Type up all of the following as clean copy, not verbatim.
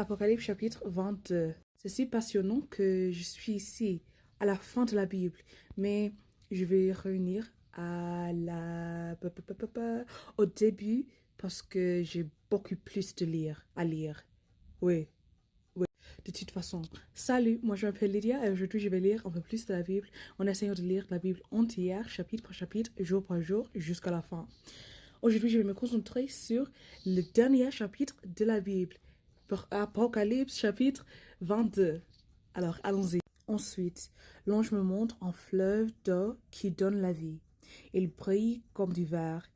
Apocalypse chapitre 22. C'est si passionnant que je suis ici, à la fin de la Bible, mais je vais revenir au début parce que j'ai beaucoup plus à lire. Oui, oui, de toute façon. Salut, moi je m'appelle Lydia et aujourd'hui je vais lire un peu plus de la Bible en essayant de lire la Bible entière, chapitre par chapitre, jour par jour, jusqu'à la fin. Aujourd'hui, je vais me concentrer sur le dernier chapitre de la Bible, Apocalypse chapitre 22. Alors, allons-y. Ensuite, l'ange me montre un fleuve d'eau qui donne la vie. Il brille comme du verre.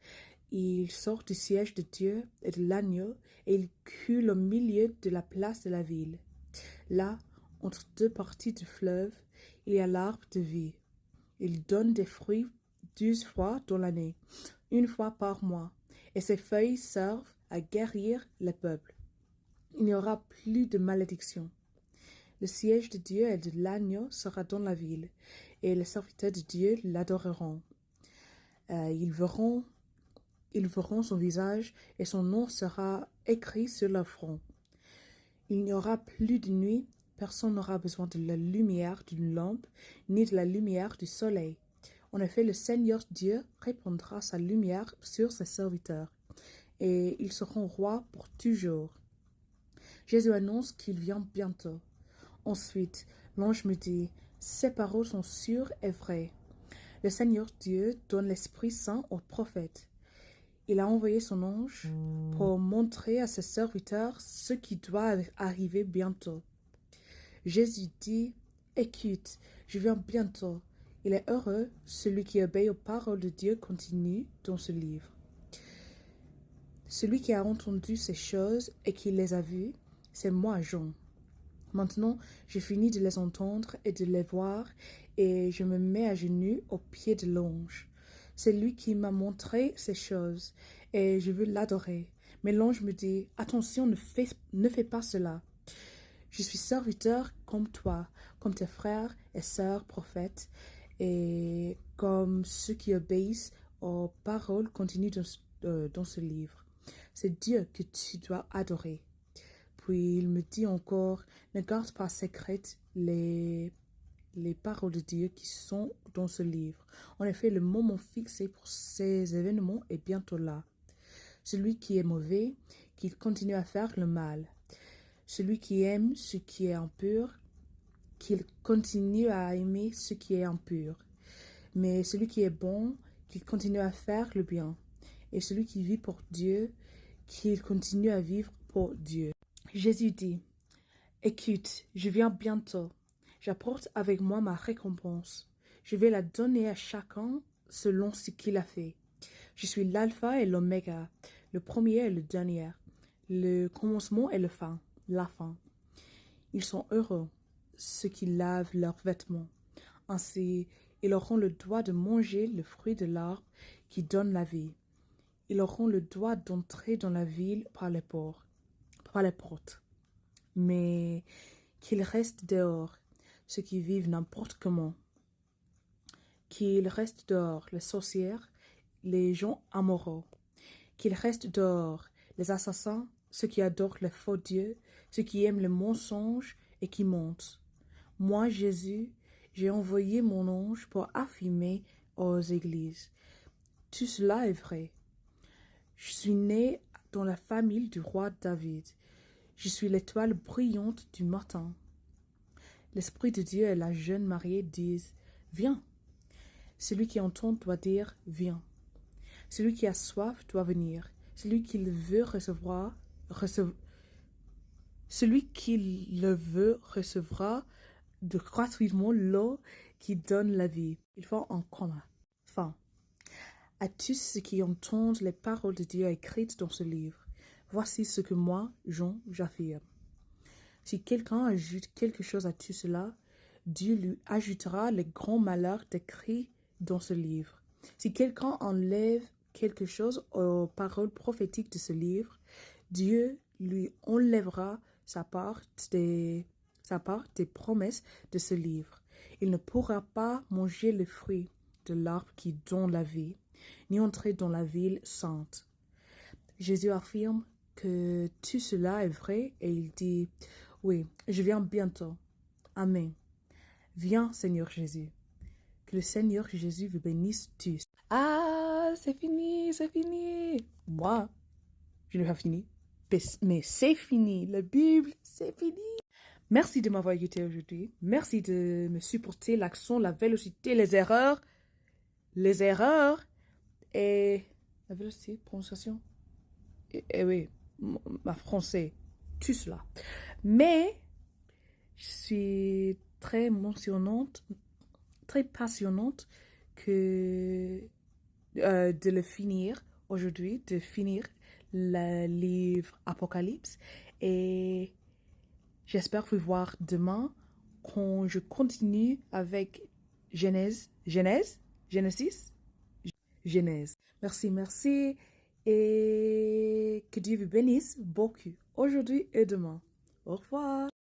Il sort du siège de Dieu et de l'agneau et il coule au milieu de la place de la ville. Là, entre deux parties du fleuve, il y a l'arbre de vie. Il donne des fruits 12 fois dans l'année, une fois par mois, et ses feuilles servent à guérir le peuple. Il n'y aura plus de malédiction. Le siège de Dieu et de l'agneau sera dans la ville, et les serviteurs de Dieu l'adoreront. Ils verront son visage, et son nom sera écrit sur leur front. Il n'y aura plus de nuit, personne n'aura besoin de la lumière d'une lampe, ni de la lumière du soleil. En effet, le Seigneur Dieu répandra sa lumière sur ses serviteurs, et ils seront rois pour toujours. Jésus annonce qu'il vient bientôt. Ensuite, l'ange me dit, ces paroles sont sûres et vraies. Le Seigneur Dieu donne l'Esprit Saint aux prophètes. Il a envoyé son ange pour montrer à ses serviteurs ce qui doit arriver bientôt. Jésus dit, écoute, je viens bientôt. Il est heureux, celui qui obéit aux paroles de Dieu continue dans ce livre. Celui qui a entendu ces choses et qui les a vues, c'est moi, Jean. Maintenant, j'ai fini de les entendre et de les voir, et je me mets à genoux aux pieds de l'ange. C'est lui qui m'a montré ces choses, et je veux l'adorer. Mais l'ange me dit, attention, ne fais pas cela. Je suis serviteur comme toi, comme tes frères et sœurs prophètes, et comme ceux qui obéissent aux paroles continues dans ce livre. C'est Dieu que tu dois adorer. Puis il me dit encore, ne garde pas secrètes les paroles de Dieu qui sont dans ce livre. En effet, le moment fixé pour ces événements est bientôt là. Celui qui est mauvais, qu'il continue à faire le mal. Celui qui aime ce qui est impur, qu'il continue à aimer ce qui est impur. Mais celui qui est bon, qu'il continue à faire le bien. Et celui qui vit pour Dieu, qu'il continue à vivre pour Dieu. Jésus dit, écoute, je viens bientôt. J'apporte avec moi ma récompense. Je vais la donner à chacun selon ce qu'il a fait. Je suis l'alpha et l'oméga, le premier et le dernier, le commencement et la fin. Ils sont heureux, ceux qui lavent leurs vêtements. Ainsi, ils auront le droit de manger le fruit de l'arbre qui donne la vie. Ils auront le droit d'entrer dans la ville par les portes. Mais qu'ils restent dehors, ceux qui vivent n'importe comment. Qu'ils restent dehors, les sorcières, les gens amoureux. Qu'ils restent dehors, les assassins, ceux qui adorent les faux dieux, ceux qui aiment les mensonges et qui mentent. Moi, Jésus, j'ai envoyé mon ange pour affirmer aux églises. Tout cela est vrai. Je suis né dans la famille du roi David. Je suis l'étoile brillante du matin. L'Esprit de Dieu et la jeune mariée disent, viens. Celui qui entend doit dire, viens. Celui qui a soif doit venir. Celui qui le veut recevra gratuitement l'eau qui donne la vie. Il faut en commun. Fin. À tous ceux qui entendent les paroles de Dieu écrites dans ce livre, voici ce que moi, Jean, j'affirme. Si quelqu'un ajoute quelque chose à tout cela, Dieu lui ajoutera les grands malheurs décrits dans ce livre. Si quelqu'un enlève quelque chose aux paroles prophétiques de ce livre, Dieu lui enlèvera sa part des promesses de ce livre. Il ne pourra pas manger le fruit de l'arbre qui donne la vie, ni entrer dans la ville sainte. Jésus affirme que tout cela est vrai et il dit, oui, je viens bientôt. Amen. Viens, Seigneur Jésus. Que le Seigneur Jésus vous bénisse tous. Ah, c'est fini, c'est fini. Moi, je n'ai pas fini. Mais c'est fini. La Bible, c'est fini. Merci de m'avoir écouté aujourd'hui. Merci de me supporter l'accent, la vélocité, les erreurs. Les erreurs. Et la vélocité, prononciation. Et oui, ma français. Tout cela. Mais je suis très mentionnante, très passionnante de le finir aujourd'hui, de finir le livre Apocalypse. Et j'espère vous voir demain quand je continue avec Genèse. Merci, merci. Et que Dieu vous bénisse beaucoup aujourd'hui et demain. Au revoir.